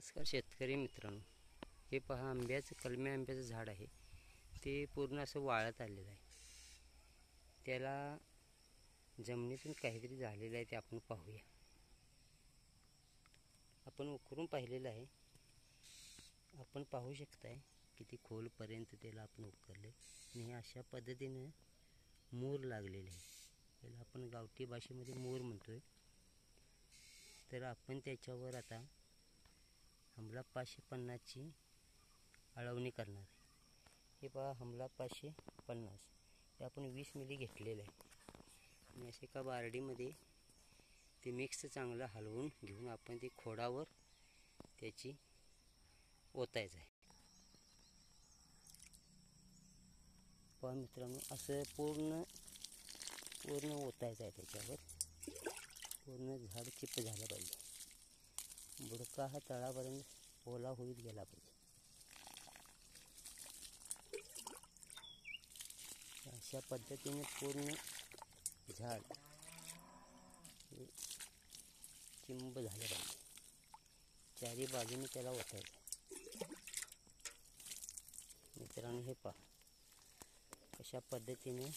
नमस्कार शेतकरी मित्रांनो, हे पहा आंब्याचं कलमी आंब्याचं झाड आहे. ते पूर्ण असं वाळत आलेलं आहे. त्याला जमिनीतून काहीतरी झालेलं आहे ते आपण पाहूया. आपण उकरून पाहिलेलं आहे. आपण पाहू शकताय किती खोलपर्यंत त्याला आपण उकरले आणि हे अशा पद्धतीने मूर लागलेले आहे. त्याला आपण गावठी भाषेमध्ये मूर म्हणतोय. तर आपण त्याच्यावर आता हमला 550ची अळवणी करणार आहे. हे पहा हमला 550 हे आपण 20 मिली घेतलेलं आहे आणि असे एका बारडीमध्ये ते मिक्स चांगलं हलवून घेऊन आपण ते खोडावर त्याची ओतायचं आहे. पहा मित्रांनो, असं पूर्ण ओतायचं आहे. त्याच्यावर पूर्ण झाड चिप्प झालं पाहिजे. बुडका हा तळापर्यंत ओला होईत गेला पाहिजे. अशा पद्धतीने पूर्ण झाड हे चिंब झालं पाहिजे. चारी बाजूने त्याला ओतायचं. मित्रांनो, हे पहा कशा पद्धतीने